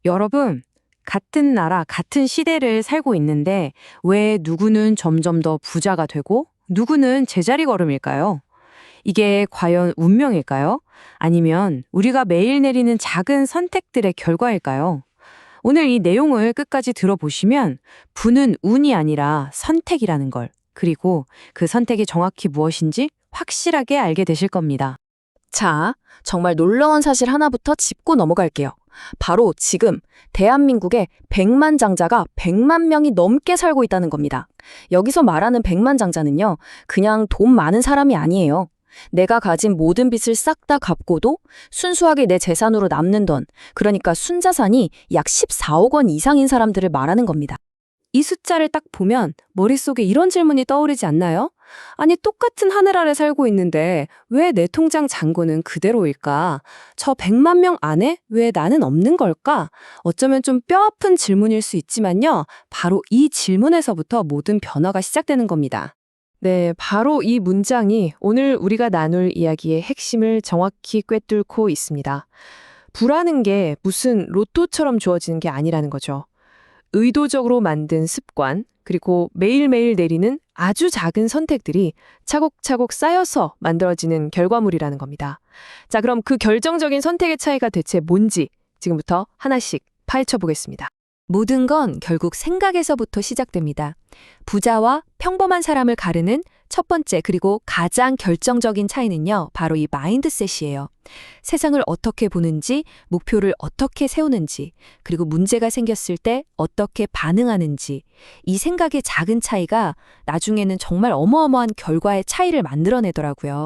여러분, 같은 나라, 같은 시대를 살고 있는데 왜 누구는 점점 더 부자가 되고 누구는 제자리 걸음일까요? 이게 과연 운명일까요? 아니면 우리가 매일 내리는 작은 선택들의 결과일까요? 오늘 이 내용을 끝까지 들어보시면 부는 운이 아니라 선택이라는 걸, 그리고 그 선택이 정확히 무엇인지 확실하게 알게 되실 겁니다. 자, 정말 놀라운 사실 하나부터 짚고 넘어갈게요. 바로 지금 대한민국에 백만장자가 100만 명이 넘게 살고 있다는 겁니다. 여기서 말하는 백만장자는요, 그냥 돈 많은 사람이 아니에요. 내가 가진 모든 빚을 싹 다 갚고도 순수하게 내 재산으로 남는 돈, 그러니까 순자산이 약 14억 원 이상인 사람들을 말하는 겁니다. 이 숫자를 딱 보면 머릿속에 이런 질문이 떠오르지 않나요? 아니, 똑같은 하늘 아래 살고 있는데 왜 내 통장 잔고는 그대로일까? 저 100만 명 안에 왜 나는 없는 걸까? 어쩌면 좀 뼈아픈 질문일 수 있지만요. 바로 이 질문에서부터 모든 변화가 시작되는 겁니다. 네, 바로 이 문장이 오늘 우리가 나눌 이야기의 핵심을 정확히 꿰뚫고 있습니다. 부라는 게 무슨 로또처럼 주어지는 게 아니라는 거죠. 의도적으로 만든 습관, 그리고 매일매일 내리는 아주 작은 선택들이 차곡차곡 쌓여서 만들어지는 결과물이라는 겁니다. 자, 그럼 그 결정적인 선택의 차이가 대체 뭔지 지금부터 하나씩 파헤쳐 보겠습니다. 모든 건 결국 생각에서부터 시작됩니다. 부자와 평범한 사람을 가르는 첫 번째 그리고 가장 결정적인 차이는요, 바로 이 마인드셋이에요. 세상을 어떻게 보는지, 목표를 어떻게 세우는지, 그리고 문제가 생겼을 때 어떻게 반응하는지, 이 생각의 작은 차이가 나중에는 정말 어마어마한 결과의 차이를 만들어내더라고요.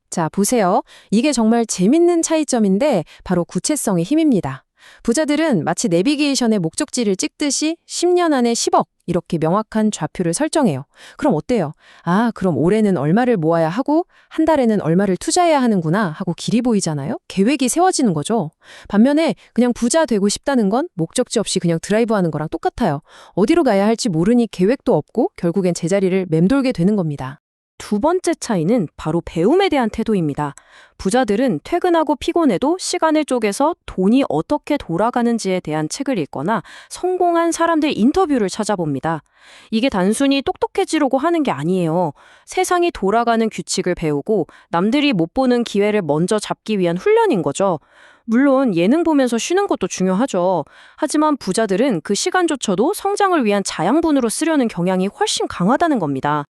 자, 보세요. 이게 정말 재밌는 차이점인데 바로 구체성의 힘입니다. 부자들은 마치 내비게이션의 목적지를 찍듯이 10년 안에 10억 이렇게 명확한 좌표를 설정해요. 그럼 어때요? 아, 그럼 올해는 얼마를 모아야 하고 한 달에는 얼마를 투자해야 하는구나 하고 길이 보이잖아요. 계획이 세워지는 거죠. 반면에 그냥 부자 되고 싶다는 건 목적지 없이 그냥 드라이브하는 거랑 똑같아요. 어디로 가야 할지 모르니 계획도 없고 결국엔 제자리를 맴돌게 되는 겁니다. 두 번째 차이는 바로 배움에 대한 태도입니다. 부자들은 퇴근하고 피곤해도 시간을 쪼개서 돈이 어떻게 돌아가는지에 대한 책을 읽거나 성공한 사람들 인터뷰를 찾아봅니다. 이게 단순히 똑똑해지려고 하는 게 아니에요. 세상이 돌아가는 규칙을 배우고 남들이 못 보는 기회를 먼저 잡기 위한 훈련인 거죠. 물론 예능 보면서 쉬는 것도 중요하죠. 하지만 부자들은 그 시간조차도 성장을 위한 자양분으로 쓰려는 경향이 훨씬 강하다는 겁니다.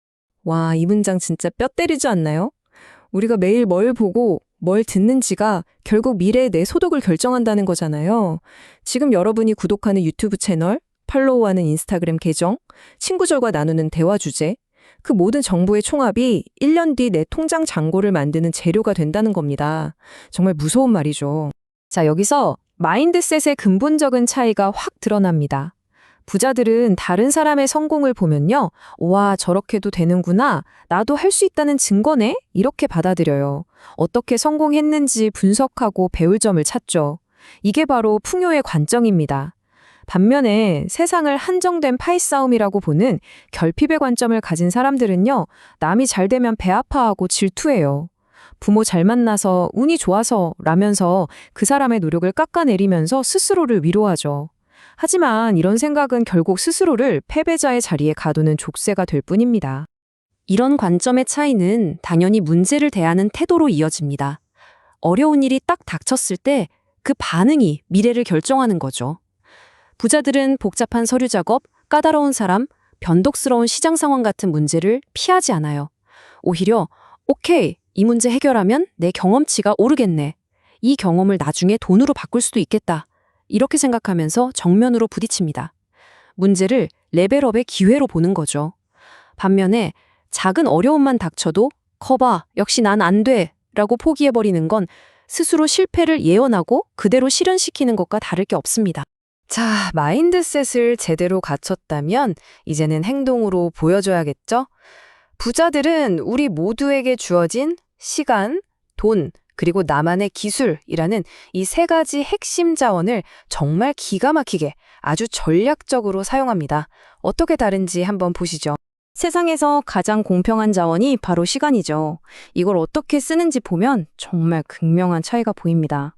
와, 이 문장 진짜 뼈 때리지 않나요? 우리가 매일 뭘 보고 뭘 듣는지가 결국 미래의 내 소득을 결정한다는 거잖아요. 지금 여러분이 구독하는 유튜브 채널, 팔로우하는 인스타그램 계정, 친구들과 나누는 대화 주제, 그 모든 정보의 총합이 1년 뒤 내 통장 잔고를 만드는 재료가 된다는 겁니다. 정말 무서운 말이죠. 자, 여기서 마인드셋의 근본적인 차이가 확 드러납니다. 부자들은 다른 사람의 성공을 보면요, 와, 저렇게도 되는구나, 나도 할 수 있다는 증거네? 이렇게 받아들여요. 어떻게 성공했는지 분석하고 배울 점을 찾죠. 이게 바로 풍요의 관점입니다. 반면에 세상을 한정된 파이 싸움이라고 보는 결핍의 관점을 가진 사람들은요, 남이 잘 되면 배 아파하고 질투해요. 부모 잘 만나서 운이 좋아서 라면서 그 사람의 노력을 깎아내리면서 스스로를 위로하죠. 하지만 이런 생각은 결국 스스로를 패배자의 자리에 가두는 족쇄가 될 뿐입니다. 이런 관점의 차이는 당연히 문제를 대하는 태도로 이어집니다. 어려운 일이 딱 닥쳤을 때 그 반응이 미래를 결정하는 거죠. 부자들은 복잡한 서류 작업, 까다로운 사람, 변덕스러운 시장 상황 같은 문제를 피하지 않아요. 오히려 오케이, 이 문제 해결하면 내 경험치가 오르겠네. 이 경험을 나중에 돈으로 바꿀 수도 있겠다. 이렇게 생각하면서 정면으로 부딪힙니다. 문제를 레벨업의 기회로 보는 거죠. 반면에 작은 어려움만 닥쳐도 커봐, 역시 난 안 돼 라고 포기해버리는 건 스스로 실패를 예언하고 그대로 실현시키는 것과 다를 게 없습니다. 자, 마인드셋을 제대로 갖췄다면 이제는 행동으로 보여줘야겠죠? 부자들은 우리 모두에게 주어진 시간, 돈, 그리고 나만의 기술이라는 이 세 가지 핵심 자원을 정말 기가 막히게 아주 전략적으로 사용합니다. 어떻게 다른지 한번 보시죠. 세상에서 가장 공평한 자원이 바로 시간이죠. 이걸 어떻게 쓰는지 보면 정말 극명한 차이가 보입니다.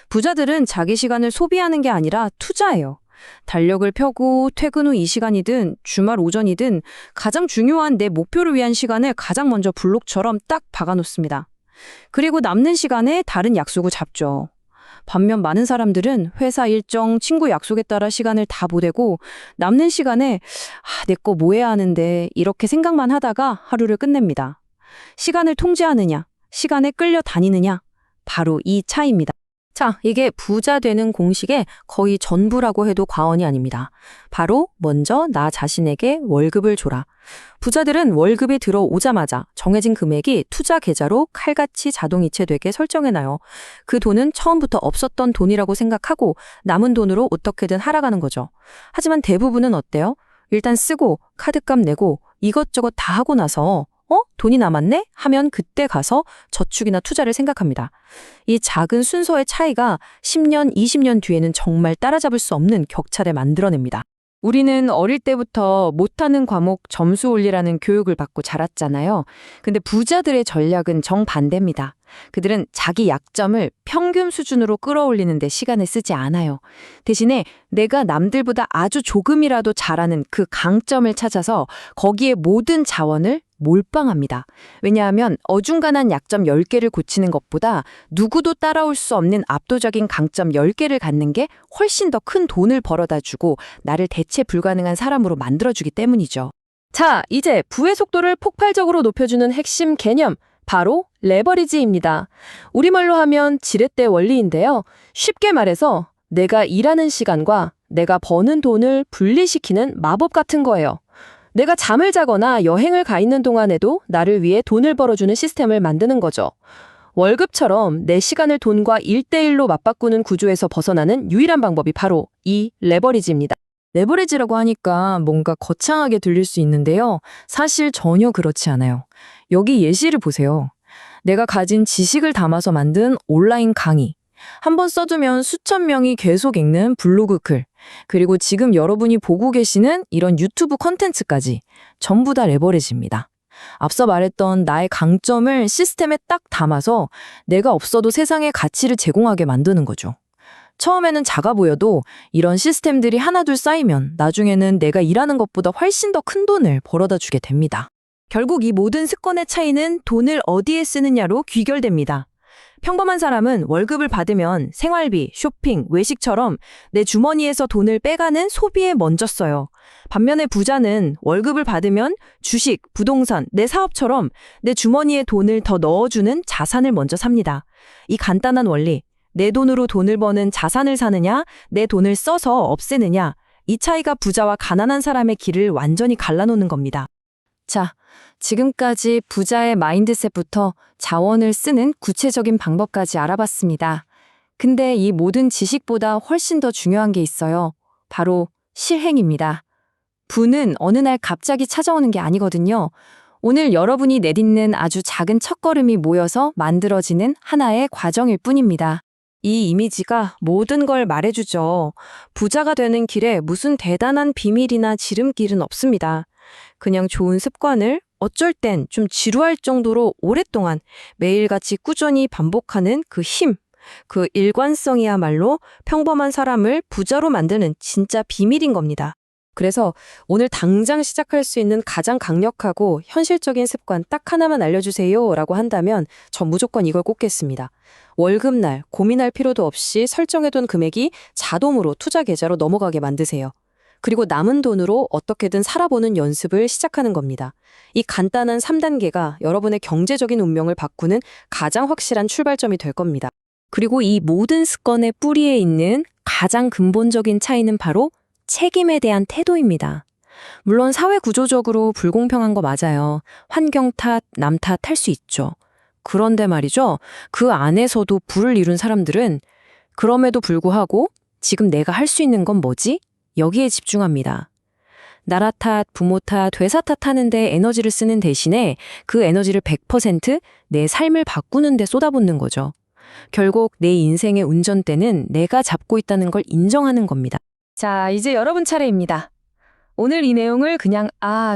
부자들은 자기 시간을 소비하는 게 아니라 투자해요. 달력을 펴고 퇴근 후 이 시간이든 주말 오전이든 가장 중요한 내 목표를 위한 시간을 가장 먼저 블록처럼 딱 박아놓습니다. 그리고 남는 시간에 다른 약속을 잡죠. 반면 많은 사람들은 회사 일정, 친구 약속에 따라 시간을 다 보내고 남는 시간에 내 거 뭐 해야 하는데 이렇게 생각만 하다가 하루를 끝냅니다. 시간을 통제하느냐, 시간에 끌려 다니느냐, 바로 이 차이입니다. 자, 이게 부자 되는 공식의 거의 전부라고 해도 과언이 아닙니다. 바로 먼저 나 자신에게 월급을 줘라. 부자들은 월급이 들어오자마자 정해진 금액이 투자 계좌로 칼같이 자동이체되게 설정해놔요. 그 돈은 처음부터 없었던 돈이라고 생각하고 남은 돈으로 어떻게든 살아가는 거죠. 하지만 대부분은 어때요? 일단 쓰고 카드값 내고 이것저것 다 하고 나서 돈이 남았네? 하면 그때 가서 저축이나 투자를 생각합니다. 이 작은 순서의 차이가 10년, 20년 뒤에는 정말 따라잡을 수 없는 격차를 만들어냅니다. 우리는 어릴 때부터 못하는 과목 점수 올리라는 교육을 받고 자랐잖아요. 근데 부자들의 전략은 정반대입니다. 그들은 자기 약점을 평균 수준으로 끌어올리는 데 시간을 쓰지 않아요. 대신에 내가 남들보다 아주 조금이라도 잘하는 그 강점을 찾아서 거기에 모든 자원을 몰빵합니다. 왜냐하면 어중간한 약점 10개를 고치는 것보다 누구도 따라올 수 없는 압도적인 강점 10개를 갖는 게 훨씬 더 큰 돈을 벌어다 주고 나를 대체 불가능한 사람으로 만들어주기 때문이죠. 자, 이제 부의 속도를 폭발적으로 높여주는 핵심 개념, 바로 레버리지입니다. 우리말로 하면 지렛대 원리인데요. 쉽게 말해서 내가 일하는 시간과 내가 버는 돈을 분리시키는 마법 같은 거예요. 내가 잠을 자거나 여행을 가 있는 동안에도 나를 위해 돈을 벌어주는 시스템을 만드는 거죠. 월급처럼 내 시간을 돈과 1대1로 맞바꾸는 구조에서 벗어나는 유일한 방법이 바로 이 레버리지입니다. 레버리지라고 하니까 뭔가 거창하게 들릴 수 있는데요. 사실 전혀 그렇지 않아요. 여기 예시를 보세요. 내가 가진 지식을 담아서 만든 온라인 강의. 한번 써두면 수천 명이 계속 읽는 블로그 글. 그리고 지금 여러분이 보고 계시는 이런 유튜브 콘텐츠까지 전부 다 레버리지입니다. 앞서 말했던 나의 강점을 시스템에 딱 담아서 내가 없어도 세상에 가치를 제공하게 만드는 거죠. 처음에는 작아 보여도 이런 시스템들이 하나둘 쌓이면 나중에는 내가 일하는 것보다 훨씬 더 큰 돈을 벌어다 주게 됩니다. 결국 이 모든 습관의 차이는 돈을 어디에 쓰느냐로 귀결됩니다. 평범한 사람은 월급을 받으면 생활비, 쇼핑, 외식처럼 내 주머니에서 돈을 빼가는 소비에 먼저 써요. 반면에 부자는 월급을 받으면 주식, 부동산, 내 사업처럼 내 주머니에 돈을 더 넣어주는 자산을 먼저 삽니다. 이 간단한 원리, 내 돈으로 돈을 버는 자산을 사느냐, 내 돈을 써서 없애느냐, 이 차이가 부자와 가난한 사람의 길을 완전히 갈라놓는 겁니다. 자, 지금까지 부자의 마인드셋부터 자원을 쓰는 구체적인 방법까지 알아봤습니다. 근데 이 모든 지식보다 훨씬 더 중요한 게 있어요. 바로 실행입니다. 부는 어느 날 갑자기 찾아오는 게 아니거든요. 오늘 여러분이 내딛는 아주 작은 첫걸음이 모여서 만들어지는 하나의 과정일 뿐입니다. 이 이미지가 모든 걸 말해주죠. 부자가 되는 길에 무슨 대단한 비밀이나 지름길은 없습니다. 그냥 좋은 습관을 어쩔 땐 좀 지루할 정도로 오랫동안 매일같이 꾸준히 반복하는 그 힘, 그 일관성이야말로 평범한 사람을 부자로 만드는 진짜 비밀인 겁니다. 그래서 오늘 당장 시작할 수 있는 가장 강력하고 현실적인 습관 딱 하나만 알려주세요 라고 한다면 전 무조건 이걸 꼽겠습니다. 월급날 고민할 필요도 없이 설정해둔 금액이 자동으로 투자 계좌로 넘어가게 만드세요. 그리고 남은 돈으로 어떻게든 살아보는 연습을 시작하는 겁니다. 이 간단한 3단계가 여러분의 경제적인 운명을 바꾸는 가장 확실한 출발점이 될 겁니다. 그리고 이 모든 습관의 뿌리에 있는 가장 근본적인 차이는 바로 책임에 대한 태도입니다. 물론 사회 구조적으로 불공평한 거 맞아요. 환경 탓, 남 탓 할 수 있죠. 그런데 말이죠. 그 안에서도 부를 이룬 사람들은 그럼에도 불구하고 지금 내가 할 수 있는 건 뭐지? 여기에 집중합니다. 나라 탓, 부모 탓, 회사 탓하는데 에너지를 쓰는 대신에 그 에너지를 100% 내 삶을 바꾸는 데 쏟아붓는 거죠. 결국 내 인생의 운전대는 내가 잡고 있다는 걸 인정하는 겁니다. 자, 이제 여러분 차례입니다. 오늘 이 내용을 그냥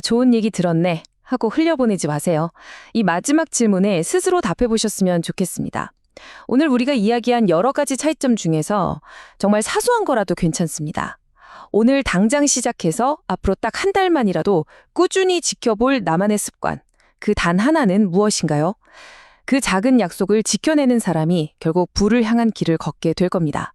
좋은 얘기 들었네 하고 흘려보내지 마세요. 이 마지막 질문에 스스로 답해보셨으면 좋겠습니다. 오늘 우리가 이야기한 여러 가지 차이점 중에서 정말 사소한 거라도 괜찮습니다. 오늘 당장 시작해서 앞으로 딱 한 달만이라도 꾸준히 지켜볼 나만의 습관. 그 단 하나는 무엇인가요? 그 작은 약속을 지켜내는 사람이 결국 부를 향한 길을 걷게 될 겁니다.